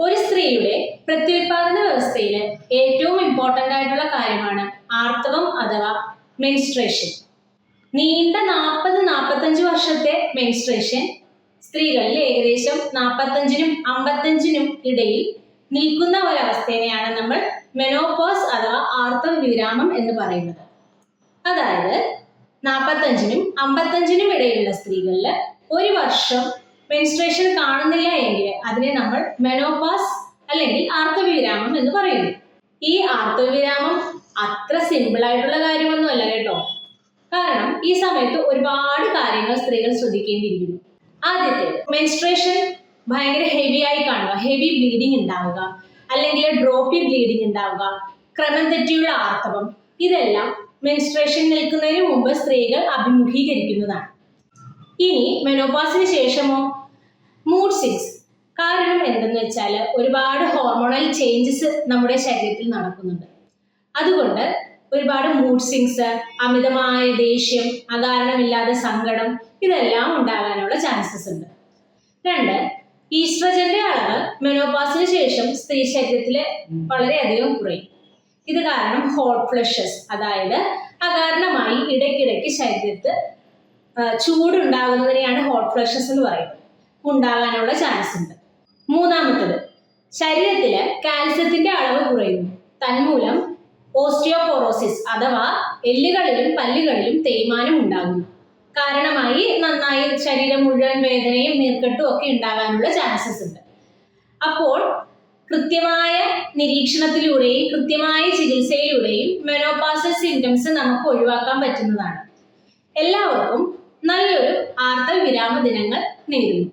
ഒരു സ്ത്രീയുടെ പ്രത്യുൽപാദന വ്യവസ്ഥയിൽ ഏറ്റവും ഇമ്പോർട്ടൻ്റ് ആയിട്ടുള്ള കാര്യമാണ് ആർത്തവം അഥവാ മെൻസ്ട്രേഷൻ. നീണ്ട 40-45 വർഷത്തെ മെൻസ്ട്രേഷൻ സ്ത്രീകളിൽ ഏകദേശം 45-നും 55-നും ഇടയിൽ നിൽക്കുന്ന ഒരവസ്ഥയെയാണ് നമ്മൾ മെനോപോസ് അഥവാ ആർത്തവ വിരാമം എന്ന് പറയുന്നത്. അതായത് 45-നും 55-നും ഇടയിലുള്ള സ്ത്രീകളിൽ ഒരു വർഷം മെൻസ്ട്രേഷൻ കാണുന്നില്ല എങ്കിൽ അതിനെ നമ്മൾ മെനോപോസ് അല്ലെങ്കിൽ ആർത്തവവിരാമം എന്ന് പറയുന്നു. ഈ ആർത്തവവിരാമം അത്ര സിമ്പിൾ ആയിട്ടുള്ള കാര്യമൊന്നുമല്ല കേട്ടോ. കാരണം ഈ സമയത്ത് ഒരുപാട് കാര്യങ്ങൾ സ്ത്രീകൾ ശ്രദ്ധിക്കേണ്ടിയിരിക്കുന്നു. ആദ്യത്തെ, മെൻസ്ട്രേഷൻ ഭയങ്കര ഹെവി ആയി കാണുക, ഹെവി ബ്ലീഡിങ് ഉണ്ടാവുക, അല്ലെങ്കിൽ ഡ്രോപ്പി ബ്ലീഡിങ് ഉണ്ടാവുക, ക്രമം തെറ്റിയുള്ള ആർത്തവം, ഇതെല്ലാം മെൻസ്ട്രേഷൻ നിൽക്കുന്നതിന് മുമ്പ് സ്ത്രീകൾ അഭിമുഖീകരിക്കുന്നതാണ്. ഇനി മെനോപോസിന് ശേഷമോ? Mood swings. കാരണം എന്തെന്ന് വെച്ചാൽ ഒരുപാട് ഹോർമോണൽ ചേഞ്ചസ് നമ്മുടെ ശരീരത്തിൽ നടക്കുന്നുണ്ട്. അതുകൊണ്ട് ഒരുപാട് മൂഡ് സ്വിങ്സ്, അമിതമായ ദേഷ്യം, അകാരണമില്ലാതെ സങ്കടം, ഇതെല്ലാം ഉണ്ടാകാനുള്ള ചാൻസസ് ഉണ്ട്. 2, ഈസ്ട്രജന്റെ അളവ് മെനോപോസിന് ശേഷം സ്ത്രീ ശരീരത്തിൽ വളരെയധികം കുറയും. ഇത് കാരണം ഹോട്ട് ഫ്ലഷസ്, അതായത് അകാരണമായി ഇടയ്ക്കിടയ്ക്ക് ശരീരത്ത് ചൂടുണ്ടാകുന്നതിനെയാണ് ഹോട്ട് ഫ്ലഷസ് എന്ന് പറയുന്നത്, ഉണ്ടാകാനുള്ള ചാൻസ് ഉണ്ട്. 3, ശരീരത്തില് കാൽസ്യത്തിന്റെ അളവ് കുറയുന്നു. തന്മൂലം ഓസ്റ്റിയോപോറോസിസ് അഥവാ എല്ലുകളിലും പല്ലുകളിലും തേയ്മാനം ഉണ്ടാകുന്നു. കാരണമായി നന്നായി ശരീരം മുഴുവൻ വേദനയും നീർക്കെട്ടും ഒക്കെ ഉണ്ടാകാനുള്ള ചാൻസസ് ഉണ്ട്. അപ്പോൾ കൃത്യമായ നിരീക്ഷണത്തിലൂടെയും കൃത്യമായ ചികിത്സയിലൂടെയും മെനോപോസൽ സിംറ്റംസ് നമുക്ക് ഒഴിവാക്കാൻ പറ്റുന്നതാണ്. എല്ലാവർക്കും നല്ലൊരു ആർത്തവ വിരാമ ദിനങ്ങൾ നേരുന്നു.